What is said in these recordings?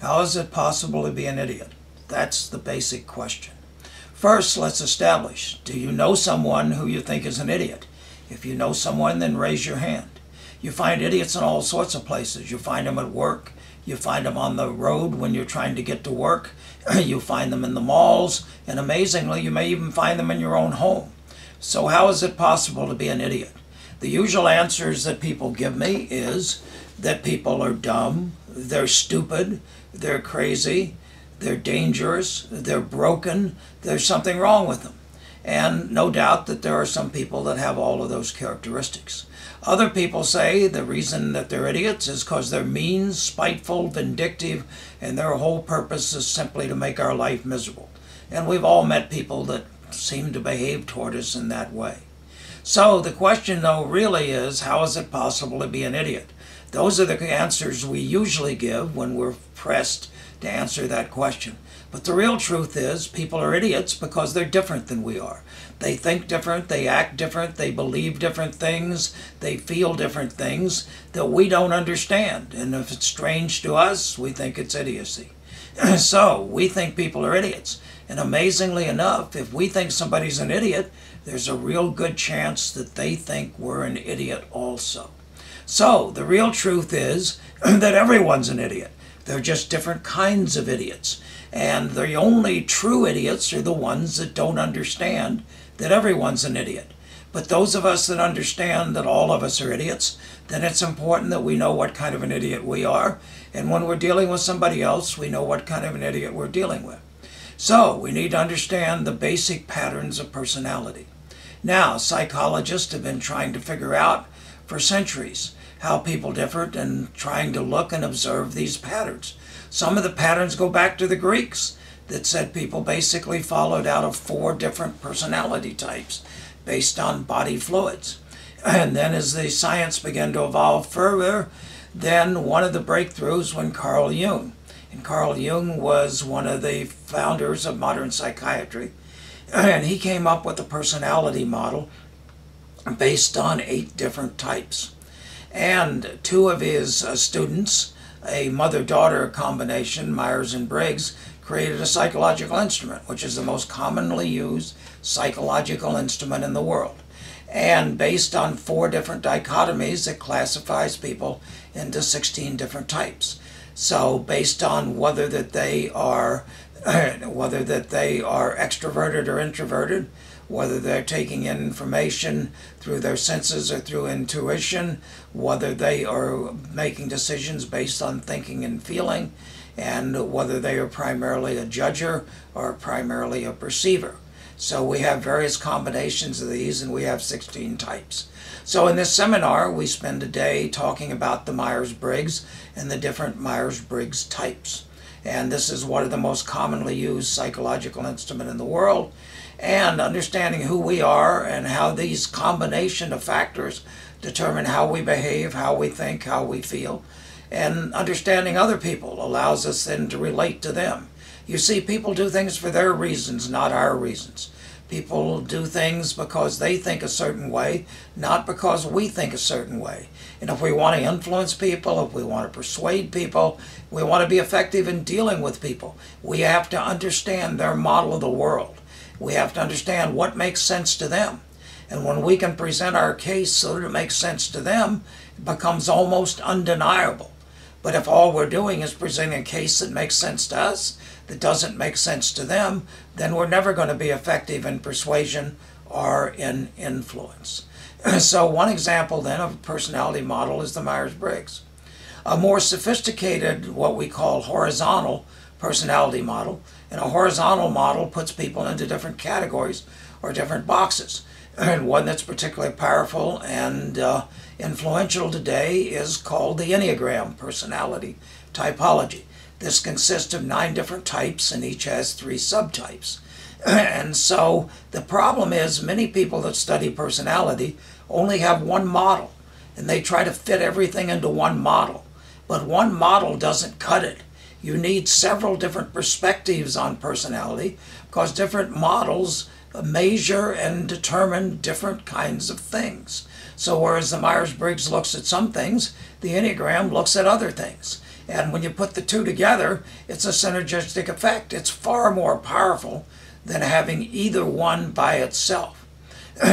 How is it possible to be an idiot? That's the basic question. First, let's establish, do you know someone who you think is an idiot? If you know someone, then raise your hand. You find idiots in all sorts of places. You find them at work. You find them on the road when you're trying to get to work. You find them in the malls. And amazingly, you may even find them in your own home. So how is it possible to be an idiot? The usual answers that people give me is that people are dumb, they're stupid, they're crazy, they're dangerous, they're broken, there's something wrong with them. And no doubt that there are some people that have all of those characteristics. Other people say the reason that they're idiots is because they're mean, spiteful, vindictive, and their whole purpose is simply to make our life miserable. And we've all met people that seem to behave toward us in that way. So the question, though, really is, how is it possible to be an idiot? Those are the answers we usually give when we're pressed to answer that question. But the real truth is, people are idiots because they're different than we are. They think different, they act different, they believe different things, they feel different things that we don't understand. And if it's strange to us, we think it's idiocy. So we think people are idiots. And amazingly enough, if we think somebody's an idiot, there's a real good chance that they think we're an idiot also. So the real truth is that everyone's an idiot. They're just different kinds of idiots. And the only true idiots are the ones that don't understand that everyone's an idiot. But those of us that understand that all of us are idiots, then it's important that we know what kind of an idiot we are. And when we're dealing with somebody else, we know what kind of an idiot we're dealing with. So we need to understand the basic patterns of personality. Now, psychologists have been trying to figure out for centuries how people differ and trying to look and observe these patterns. Some of the patterns go back to the Greeks that said people basically followed out of 4 different personality types based on body fluids. And then as the science began to evolve further, then one of the breakthroughs when Carl Jung. And Carl Jung was one of the founders of modern psychiatry. And he came up with a personality model based on 8 different types. And 2 of his students, a mother-daughter combination, Myers and Briggs, created a psychological instrument, which is the most commonly used psychological instrument in the world. And based on 4 different dichotomies, it classifies people into 16 different types. So based on whether that they are extroverted or introverted, whether they're taking in information through their senses or through intuition, whether they are making decisions based on thinking and feeling, and whether they are primarily a judger or primarily a perceiver. So we have various combinations of these, and we have 16 types. So in this seminar, we spend a day talking about the Myers-Briggs and the different Myers-Briggs types. And this is one of the most commonly used psychological instruments in the world. And understanding who we are and how these combination of factors determine how we behave, how we think, how we feel. And understanding other people allows us then to relate to them. You see, people do things for their reasons, not our reasons. People do things because they think a certain way, not because we think a certain way. And if we want to influence people, if we want to persuade people, we want to be effective in dealing with people, we have to understand their model of the world. We have to understand what makes sense to them. And when we can present our case so that it makes sense to them, it becomes almost undeniable. But if all we're doing is presenting a case that makes sense to us, that doesn't make sense to them, then we're never going to be effective in persuasion or in influence. So one example then of a personality model is the Myers-Briggs. A more sophisticated, what we call horizontal personality model, and a horizontal model puts people into different categories or different boxes. And one that's particularly powerful and influential today is called the Enneagram personality typology. This consists of 9 different types, and each has 3 subtypes. And so the problem is many people that study personality only have one model, and they try to fit everything into one model. But one model doesn't cut it. You need several different perspectives on personality because different models measure and determine different kinds of things. So whereas the Myers-Briggs looks at some things, the Enneagram looks at other things. And when you put the two together, it's a synergistic effect. It's far more powerful than having either one by itself.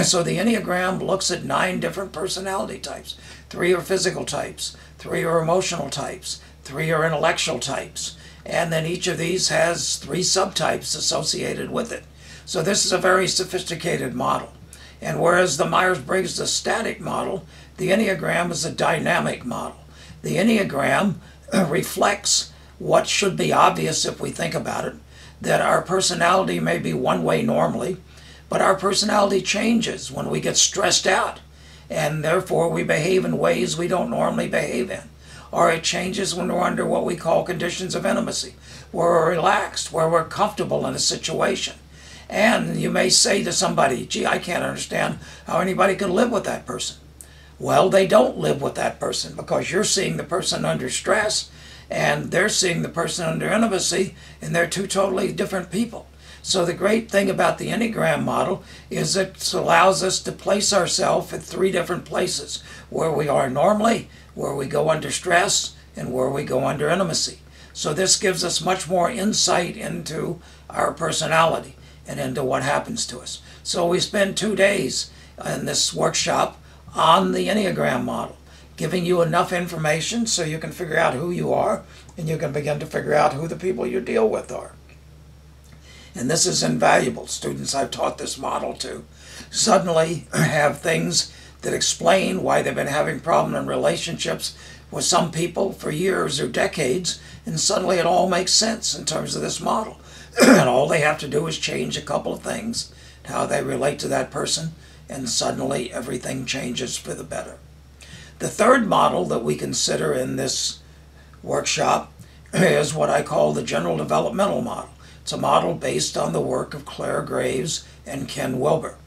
So the Enneagram looks at 9 different personality types. 3 are physical types, 3 are emotional types, 3 are intellectual types, and then each of these has 3 subtypes associated with it. So this is a very sophisticated model. And whereas the Myers-Briggs is a static model, the Enneagram is a dynamic model. The Enneagram reflects what should be obvious if we think about it, that our personality may be one way normally, but our personality changes when we get stressed out, and therefore we behave in ways we don't normally behave in. Or it changes when we're under what we call conditions of intimacy, where we're relaxed, where we're comfortable in a situation. And you may say to somebody, gee, I can't understand how anybody could live with that person. Well, they don't live with that person because you're seeing the person under stress and they're seeing the person under intimacy, and they're 2 totally different people. So the great thing about the Enneagram model is it allows us to place ourselves at 3 different places, where we are normally, where we go under stress, and where we go under intimacy. So this gives us much more insight into our personality and into what happens to us. So we spend 2 days in this workshop on the Enneagram model, giving you enough information so you can figure out who you are, and you can begin to figure out who the people you deal with are. And this is invaluable. Students I've taught this model to suddenly have things that explain why they've been having problems in relationships with some people for years or decades, and suddenly it all makes sense in terms of this model. And all they have to do is change a couple of things, how they relate to that person, and suddenly everything changes for the better. The third model that we consider in this workshop is what I call the general developmental model. It's a model based on the work of Claire Graves and Ken Wilber.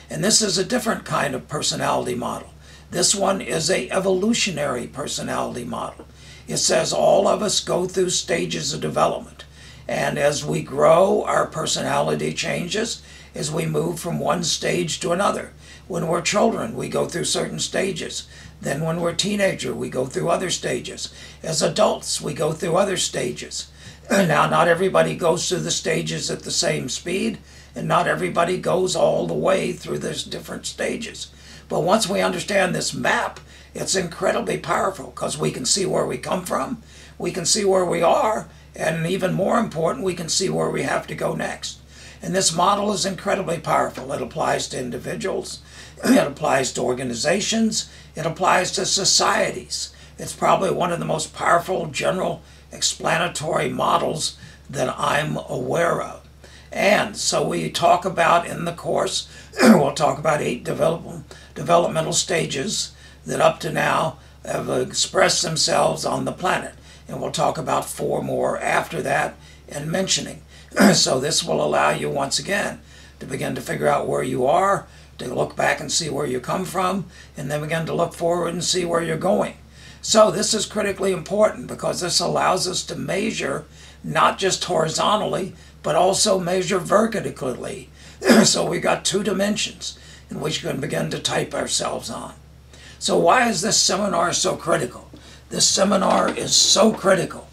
And this is a different kind of personality model. This one is an evolutionary personality model. It says all of us go through stages of development. And as we grow, our personality changes as we move from one stage to another. When we're children, we go through certain stages. Then when we're teenagers, we go through other stages. As adults, we go through other stages. Now, not everybody goes through the stages at the same speed, and not everybody goes all the way through these different stages. But once we understand this map, it's incredibly powerful because we can see where we come from, we can see where we are, and even more important, we can see where we have to go next. And this model is incredibly powerful. It applies to individuals, it applies to organizations, it applies to societies. It's probably one of the most powerful general explanatory models that I'm aware of. And so we talk about in the course, we'll talk about 8 developmental stages that up to now have expressed themselves on the planet. And we'll talk about 4 more after that in mentioning. So this will allow you once again to begin to figure out where you are, to look back and see where you come from, and then begin to look forward and see where you're going. So this is critically important because this allows us to measure not just horizontally, but also measure vertically. So we got 2 dimensions in which we can begin to type ourselves on. So why is this seminar so critical? This seminar is so critical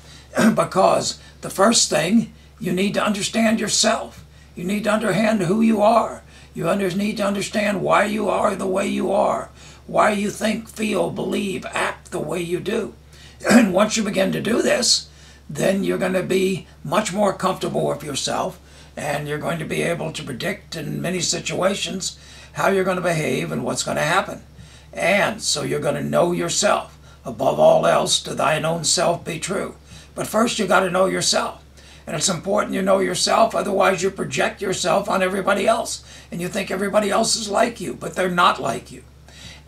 because the first thing, you need to understand yourself. You need to understand who you are. You need to understand why you are the way you are, why you think, feel, believe, act the way you do. And once you begin to do this, then you're going to be much more comfortable with yourself, and you're going to be able to predict in many situations how you're going to behave and what's going to happen. And so you're going to know yourself. Above all else, to thine own self be true. But first you got to know yourself. And it's important you know yourself, otherwise you project yourself on everybody else. And you think everybody else is like you, but they're not like you.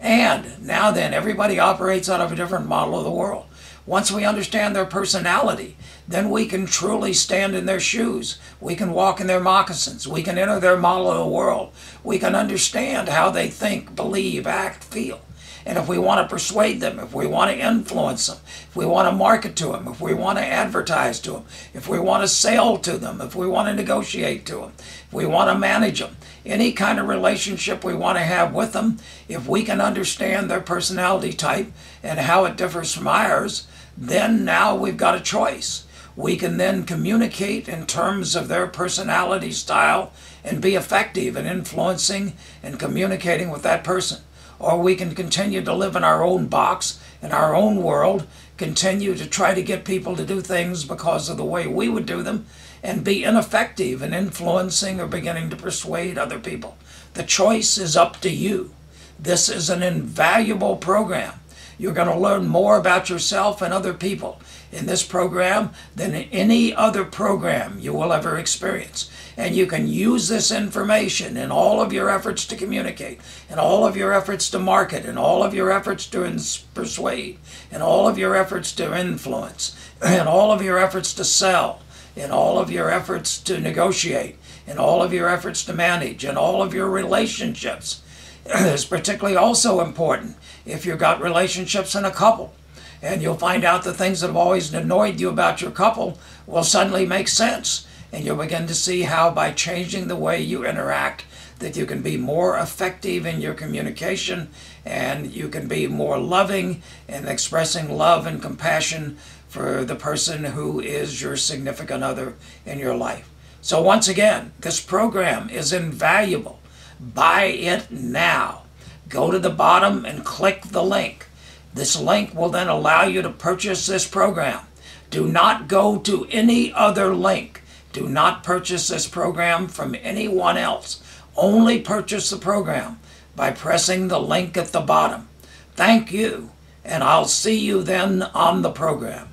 And now then, everybody operates out of a different model of the world. Once we understand their personality, then we can truly stand in their shoes. We can walk in their moccasins. We can enter their model of the world. We can understand how they think, believe, act, feel. And if we want to persuade them, if we want to influence them, if we want to market to them, if we want to advertise to them, if we want to sell to them, if we want to negotiate to them, if we want to manage them, any kind of relationship we want to have with them, if we can understand their personality type and how it differs from ours, then now we've got a choice. We can then communicate in terms of their personality style and be effective in influencing and communicating with that person. Or we can continue to live in our own box, in our own world, continue to try to get people to do things because of the way we would do them, and be ineffective in influencing or beginning to persuade other people. The choice is up to you. This is an invaluable program. You're going to learn more about yourself and other people in this program than in any other program you will ever experience. And you can use this information in all of your efforts to communicate, in all of your efforts to market, in all of your efforts to persuade, in all of your efforts to influence, in all of your efforts to sell, in all of your efforts to negotiate, in all of your efforts to manage, in all of your relationships. It's particularly also important if you've got relationships in a couple, and you'll find out the things that have always annoyed you about your couple will suddenly make sense, and you'll begin to see how by changing the way you interact that you can be more effective in your communication, and you can be more loving in expressing love and compassion for the person who is your significant other in your life. So once again, this program is invaluable. Buy it now. Go to the bottom and click the link. This link will then allow you to purchase this program. Do not go to any other link. Do not purchase this program from anyone else. Only purchase the program by pressing the link at the bottom. Thank you, and I'll see you then on the program.